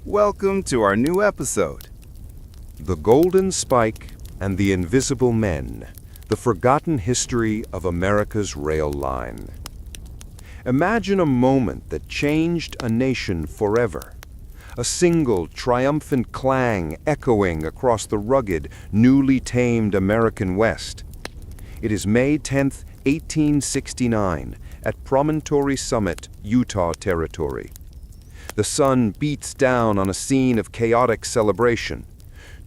Welcome to our new episode. The Golden Spike and the Invisible Men, the forgotten history of America's rail line. Imagine a moment that changed a nation forever. A single triumphant clang echoing across the rugged, newly tamed American West. It is May 10th, 1869, at Promontory Summit, Utah Territory. The sun beats down on a scene of chaotic celebration.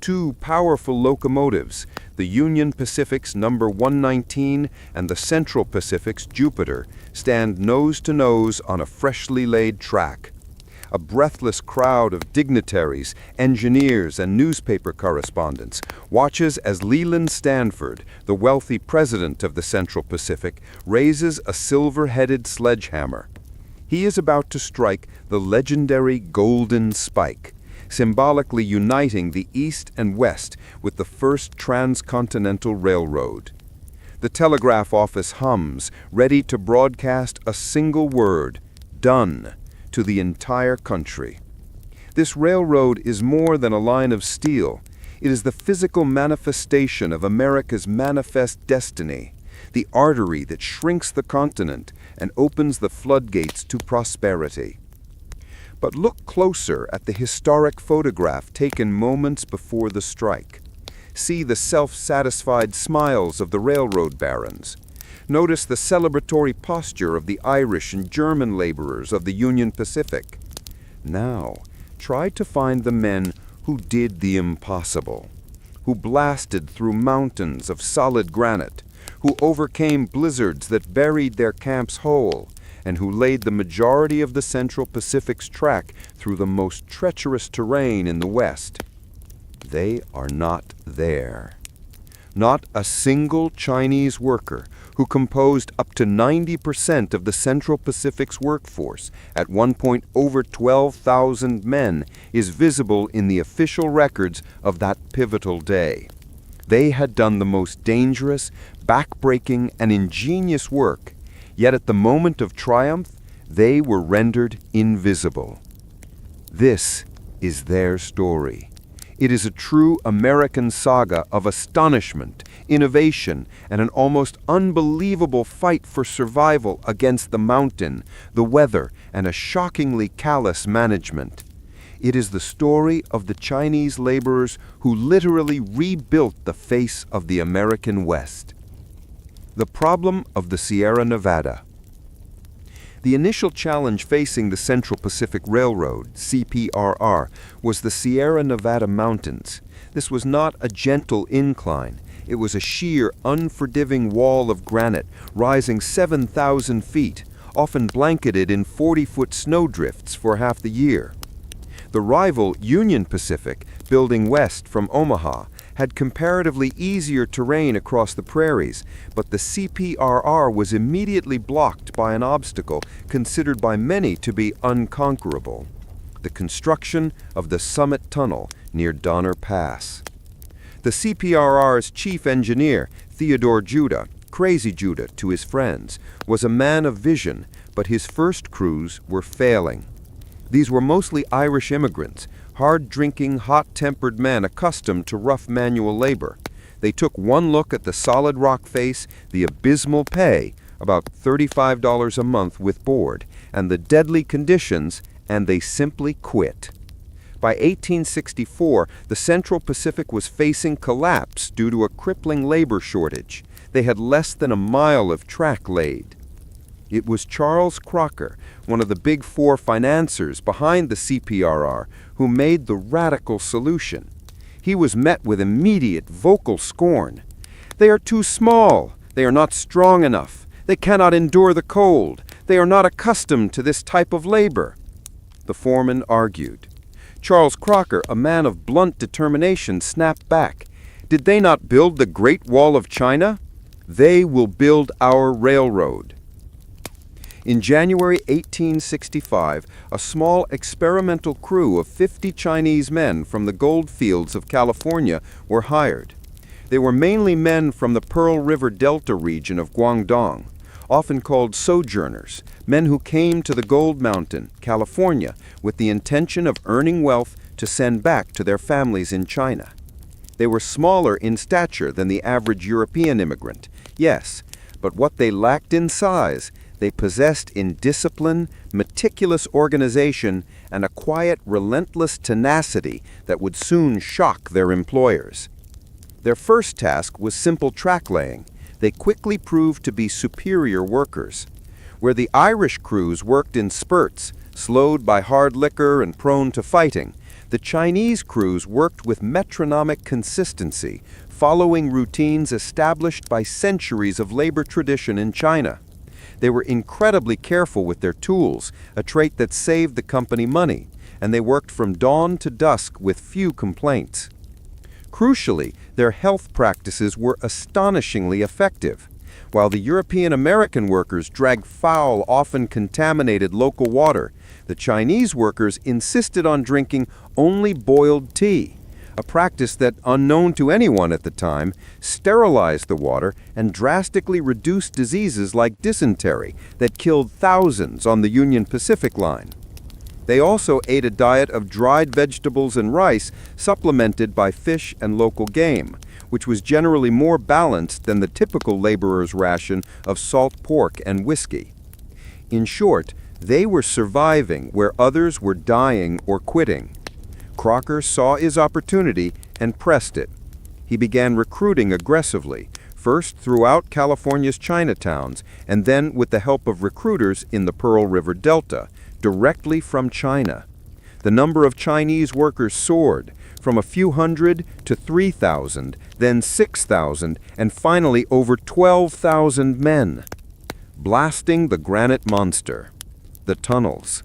Two powerful locomotives, the Union Pacific's number 119 and the Central Pacific's Jupiter, stand nose to nose on a freshly laid track. A breathless crowd of dignitaries, engineers, and newspaper correspondents watches as Leland Stanford, the wealthy president of the Central Pacific, raises a silver-headed sledgehammer. He is about to strike the legendary Golden Spike, symbolically uniting the East and West with the first Transcontinental Railroad. The telegraph office hums, ready to broadcast a single word, "Done," to the entire country. This railroad is more than a line of steel. It is the physical manifestation of America's manifest destiny, the artery that shrinks the continent and opens the floodgates to prosperity. But look closer at the historic photograph taken moments before the strike. See the self-satisfied smiles of the railroad barons. Notice the celebratory posture of the Irish and German laborers of the Union Pacific. Now, try to find the men who did the impossible, who blasted through mountains of solid granite, who overcame blizzards that buried their camps whole, and who laid the majority of the Central Pacific's track through the most treacherous terrain in the West. They are not there. Not a single Chinese worker, who composed up to 90% of the Central Pacific's workforce, at one point over 12,000 men, is visible in the official records of that pivotal day. They had done the most dangerous, back-breaking, and ingenious work, yet at the moment of triumph, they were rendered invisible. This is their story. It is a true American saga of astonishment, innovation, and an almost unbelievable fight for survival against the mountain, the weather, and a shockingly callous management. It is the story of the Chinese laborers who literally rebuilt the face of the American West. The problem of the Sierra Nevada. The initial challenge facing the Central Pacific Railroad, CPRR, was the Sierra Nevada mountains. This was not a gentle incline. It was a sheer, unforgiving wall of granite rising 7,000 feet, often blanketed in 40-foot snowdrifts for half the year. The rival Union Pacific, building west from Omaha, had comparatively easier terrain across the prairies, but the CPRR was immediately blocked by an obstacle considered by many to be unconquerable: the construction of the Summit Tunnel near Donner Pass. The CPRR's chief engineer, Theodore Judah, Crazy Judah to his friends, was a man of vision, but his first crews were failing. These were mostly Irish immigrants, hard-drinking, hot-tempered men accustomed to rough manual labor. They took one look at the solid rock face, the abysmal pay, about $35 a month with board, and the deadly conditions, and they simply quit. By 1864, the Central Pacific was facing collapse due to a crippling labor shortage. They had less than a mile of track laid. It was Charles Crocker, one of the Big Four financiers behind the CPRR, who made the radical solution. He was met with immediate vocal scorn. "They are too small. They are not strong enough. They cannot endure the cold. They are not accustomed to this type of labor," the foreman argued. Charles Crocker, a man of blunt determination, snapped back. "Did they not build the Great Wall of China? They will build our railroad." In January 1865, a small experimental crew of 50 Chinese men from the gold fields of California were hired. They were mainly men from the Pearl River Delta region of Guangdong. often called sojourners, men who came to the Gold Mountain, California, with the intention of earning wealth to send back to their families in China. They were smaller in stature than the average European immigrant, yes, but what they lacked in size, they possessed in discipline, meticulous organization, and a quiet, relentless tenacity that would soon shock their employers. Their first task was simple track laying. They quickly proved to be superior workers. Where the Irish crews worked in spurts, slowed by hard liquor and prone to fighting, the Chinese crews worked with metronomic consistency, following routines established by centuries of labor tradition in China. They were incredibly careful with their tools, a trait that saved the company money, and they worked from dawn to dusk with few complaints. Crucially, their health practices were astonishingly effective. While the European-American workers dragged foul, often contaminated local water, the Chinese workers insisted on drinking only boiled tea, a practice that, unknown to anyone at the time, sterilized the water and drastically reduced diseases like dysentery that killed thousands on the Union Pacific Line. They also ate a diet of dried vegetables and rice supplemented by fish and local game, which was generally more balanced than the typical laborer's ration of salt pork and whiskey. In short, they were surviving where others were dying or quitting. Crocker saw his opportunity and pressed it. He began recruiting aggressively, first throughout California's Chinatowns, and then with the help of recruiters in the Pearl River Delta, directly from China. The number of Chinese workers soared, from a few hundred to 3,000, then 6,000, and finally over 12,000 men. Blasting the granite monster, the tunnels.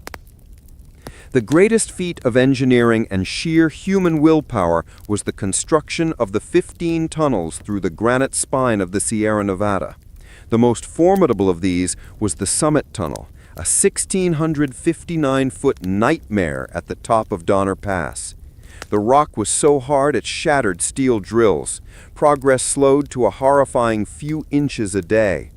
The greatest feat of engineering and sheer human willpower was the construction of the 15 tunnels through the granite spine of the Sierra Nevada. The most formidable of these was the Summit Tunnel, a 1,659-foot nightmare at the top of Donner Pass. The rock was so hard it shattered steel drills. Progress slowed to a horrifying few inches a day.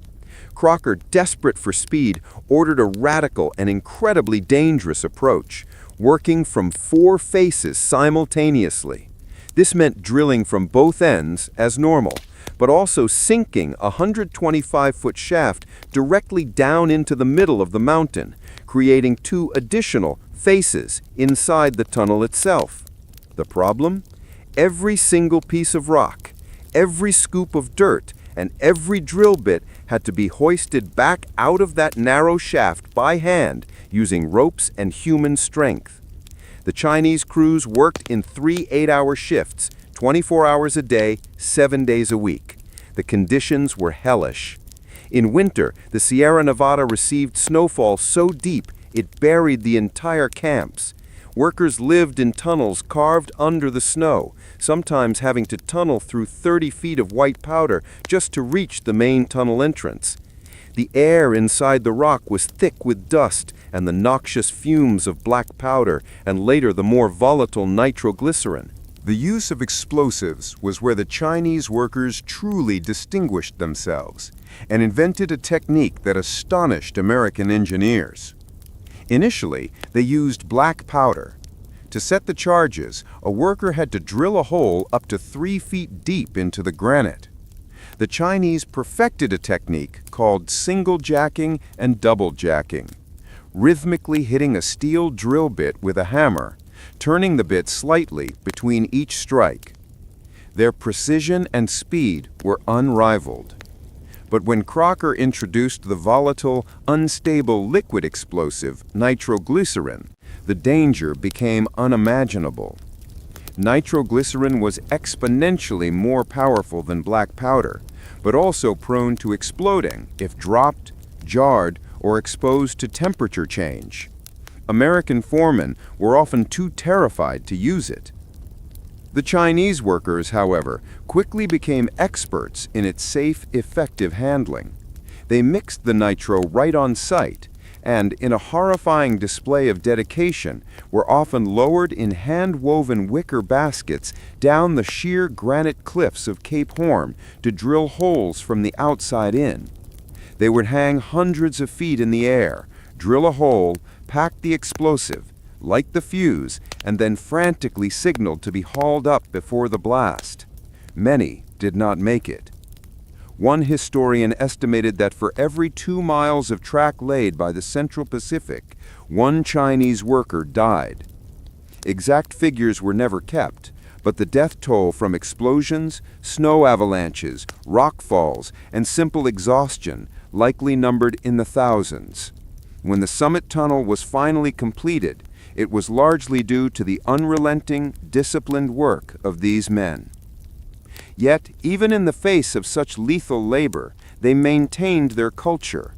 Crocker, desperate for speed, ordered a radical and incredibly dangerous approach, working from 4 faces simultaneously. This meant drilling from both ends as normal, but also sinking a 125-foot shaft directly down into the middle of the mountain, creating 2 additional faces inside the tunnel itself. The problem? Every single piece of rock, every scoop of dirt, and every drill bit had to be hoisted back out of that narrow shaft by hand using ropes and human strength. The Chinese crews worked in 3 8-hour shifts, 24 hours a day, 7 days a week. The conditions were hellish. In winter, the Sierra Nevada received snowfall so deep it buried the entire camps. Workers lived in tunnels carved under the snow, sometimes having to tunnel through 30 feet of white powder just to reach the main tunnel entrance. The air inside the rock was thick with dust and the noxious fumes of black powder and later the more volatile nitroglycerin. The use of explosives was where the Chinese workers truly distinguished themselves and invented a technique that astonished American engineers. Initially, they used black powder. To set the charges, a worker had to drill a hole up to 3 feet deep into the granite. The Chinese perfected a technique called single jacking and double jacking, rhythmically hitting a steel drill bit with a hammer, turning the bit slightly between each strike. Their precision and speed were unrivaled. But when Crocker introduced the volatile, unstable liquid explosive, nitroglycerin, the danger became unimaginable. Nitroglycerin was exponentially more powerful than black powder, but also prone to exploding if dropped, jarred, or exposed to temperature change. American foremen were often too terrified to use it. The Chinese workers, however, quickly became experts in its safe, effective handling. They mixed the nitro right on site, and, in a horrifying display of dedication, were often lowered in hand-woven wicker baskets down the sheer granite cliffs of Cape Horn to drill holes from the outside in. They would hang hundreds of feet in the air, drill a hole, pack the explosive, light the fuse, and then frantically signaled to be hauled up before the blast. Many did not make it. One historian estimated that for every 2 miles of track laid by the Central Pacific, one Chinese worker died. Exact figures were never kept, but the death toll from explosions, snow avalanches, rock falls, and simple exhaustion likely numbered in the thousands. When the Summit Tunnel was finally completed, it was largely due to the unrelenting, disciplined work of these men. Yet, even in the face of such lethal labor, they maintained their culture.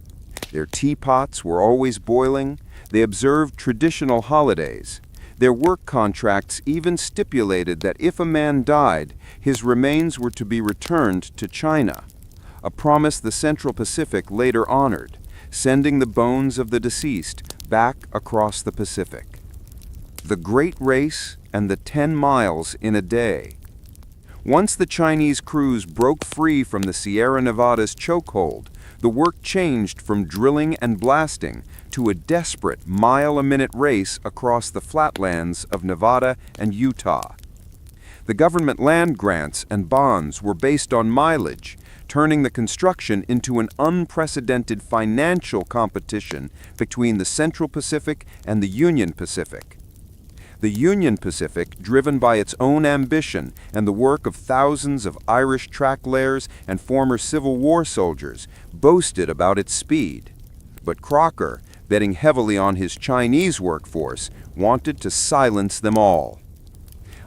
Their teapots were always boiling, they observed traditional holidays. Their work contracts even stipulated that if a man died, his remains were to be returned to China, a promise the Central Pacific later honored, sending the bones of the deceased back across the Pacific. The Great Race and the 10 miles in a day. Once the Chinese crews broke free from the Sierra Nevadas chokehold, the work changed from drilling and blasting to a desperate mile-a-minute race across the flatlands of Nevada and Utah. The government land grants and bonds were based on mileage, turning the construction into an unprecedented financial competition between the Central Pacific and the Union Pacific. The Union Pacific, driven by its own ambition and the work of thousands of Irish track layers and former Civil War soldiers, boasted about its speed. But Crocker, betting heavily on his Chinese workforce, wanted to silence them all.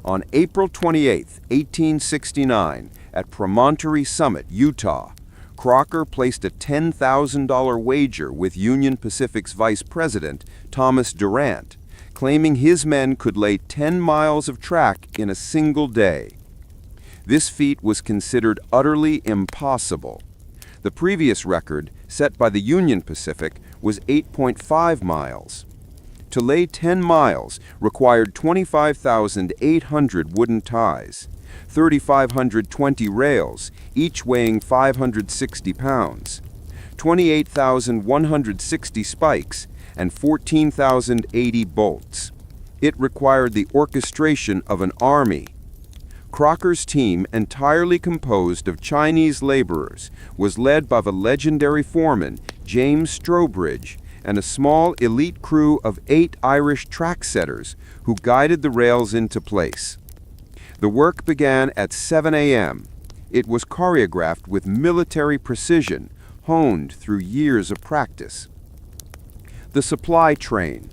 On April 28, 1869, at Promontory Summit, Utah, Crocker placed a $10,000 wager with Union Pacific's vice president, Thomas Durant, claiming his men could lay 10 miles of track in a single day. This feat was considered utterly impossible. The previous record, set by the Union Pacific, was 8.5 miles. To lay 10 miles required 25,800 wooden ties, 3,520 rails, each weighing 560 pounds, 28,160 spikes, and 14,080 bolts. It required the orchestration of an army. Crocker's team, entirely composed of Chinese laborers, was led by the legendary foreman, James Strobridge, and a small elite crew of 8 Irish track setters who guided the rails into place. The work began at 7 a.m. It was choreographed with military precision, honed through years of practice. The supply train.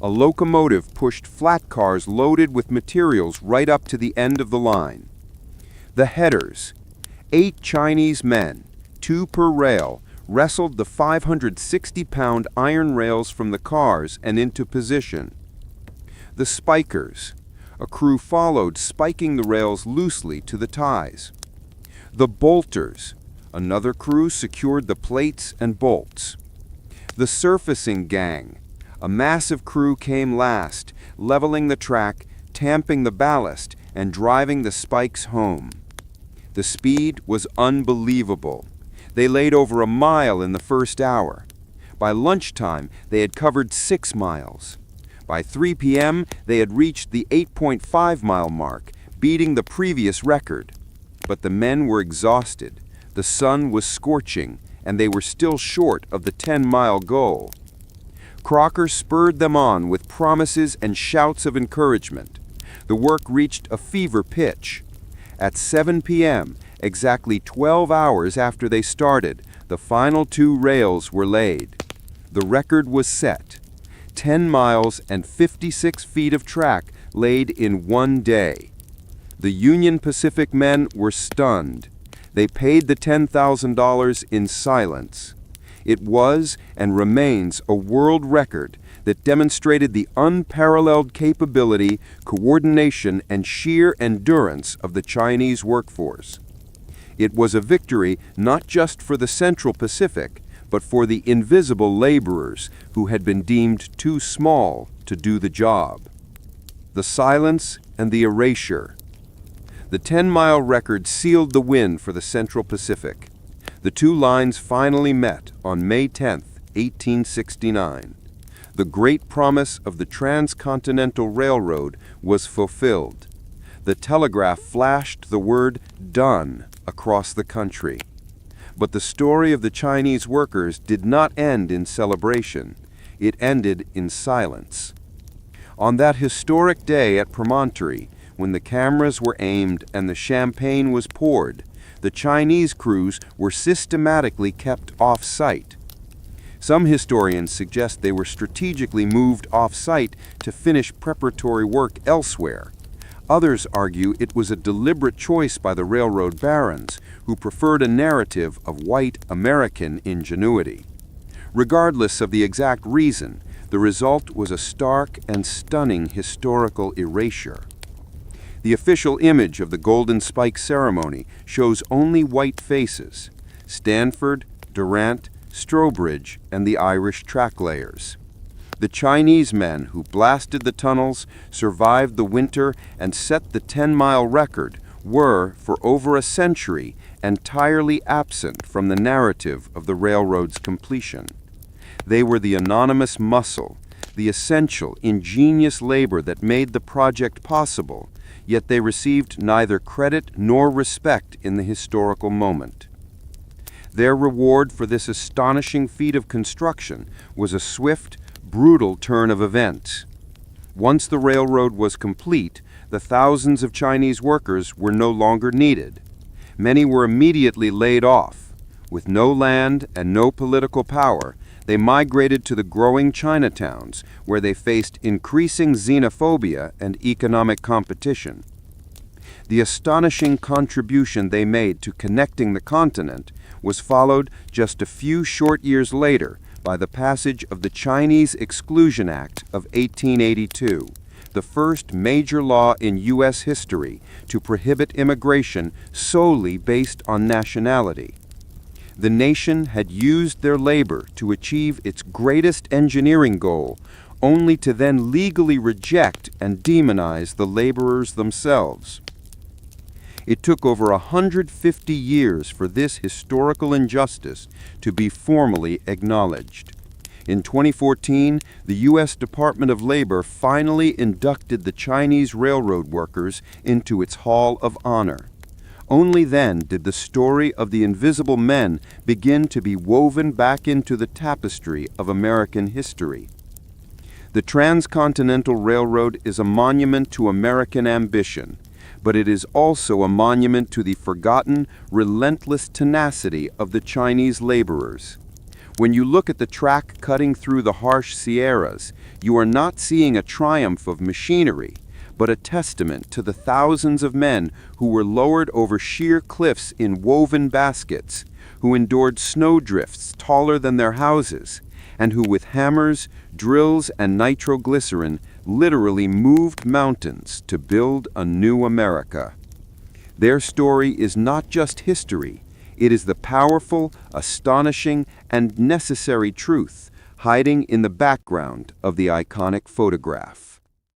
A locomotive pushed flat cars loaded with materials right up to the end of the line. The headers. 8 Chinese men, 2 per rail, wrestled the 560-pound iron rails from the cars and into position. The spikers. A crew followed, spiking the rails loosely to the ties. The bolters. Another crew secured the plates and bolts. The surfacing gang. A massive crew came last, leveling the track, tamping the ballast, and driving the spikes home. The speed was unbelievable. They laid over a mile in the first hour. By lunchtime, they had covered 6 miles. By 3 p.m., they had reached the 8.5-mile mark, beating the previous record. But the men were exhausted. The sun was scorching, and they were still short of the 10-mile goal. Crocker spurred them on with promises and shouts of encouragement. The work reached a fever pitch. At 7 p.m., exactly 12 hours after they started, the final 2 rails were laid. The record was set. 10 miles and 56 feet of track laid in one day. The Union Pacific men were stunned. They paid the $10,000 in silence. It was and remains a world record that demonstrated the unparalleled capability, coordination, and sheer endurance of the Chinese workforce. It was a victory not just for the Central Pacific, but for the invisible laborers who had been deemed too small to do the job. The silence and the erasure. The 10-mile record sealed the win for the Central Pacific. The two lines finally met on May 10, 1869. The great promise of the Transcontinental Railroad was fulfilled. The telegraph flashed the word "done" across the country. But the story of the Chinese workers did not end in celebration. It ended in silence. On that historic day at Promontory, when the cameras were aimed and the champagne was poured, the Chinese crews were systematically kept off-site. Some historians suggest they were strategically moved off-site to finish preparatory work elsewhere. Others argue it was a deliberate choice by the railroad barons, who preferred a narrative of white American ingenuity. Regardless of the exact reason, the result was a stark and stunning historical erasure. The official image of the Golden Spike ceremony shows only white faces: Stanford, Durant, Strobridge, and the Irish track layers. The Chinese men who blasted the tunnels, survived the winter, and set the 10-mile record were, for over a century, entirely absent from the narrative of the railroad's completion. They were the anonymous muscle, the essential, ingenious labor that made the project possible, yet they received neither credit nor respect in the historical moment. Their reward for this astonishing feat of construction was a swift, brutal turn of events. Once the railroad was complete, the thousands of Chinese workers were no longer needed. Many were immediately laid off. With no land and no political power, they migrated to the growing Chinatowns, where they faced increasing xenophobia and economic competition. The astonishing contribution they made to connecting the continent was followed just a few short years later by the passage of the Chinese Exclusion Act of 1882, the first major law in U.S. history to prohibit immigration solely based on nationality. The nation had used their labor to achieve its greatest engineering goal, only to then legally reject and demonize the laborers themselves. It took over 150 years for this historical injustice to be formally acknowledged. In 2014, the U.S. Department of Labor finally inducted the Chinese railroad workers into its Hall of Honor. Only then did the story of the invisible men begin to be woven back into the tapestry of American history. The Transcontinental Railroad is a monument to American ambition, but it is also a monument to the forgotten, relentless tenacity of the Chinese laborers. When you look at the track cutting through the harsh Sierras, you are not seeing a triumph of machinery, but a testament to the thousands of men who were lowered over sheer cliffs in woven baskets, who endured snowdrifts taller than their houses, and who with hammers, drills, and nitroglycerin literally moved mountains to build a new America. Their story is not just history, it is the powerful, astonishing, and necessary truth hiding in the background of the iconic photograph.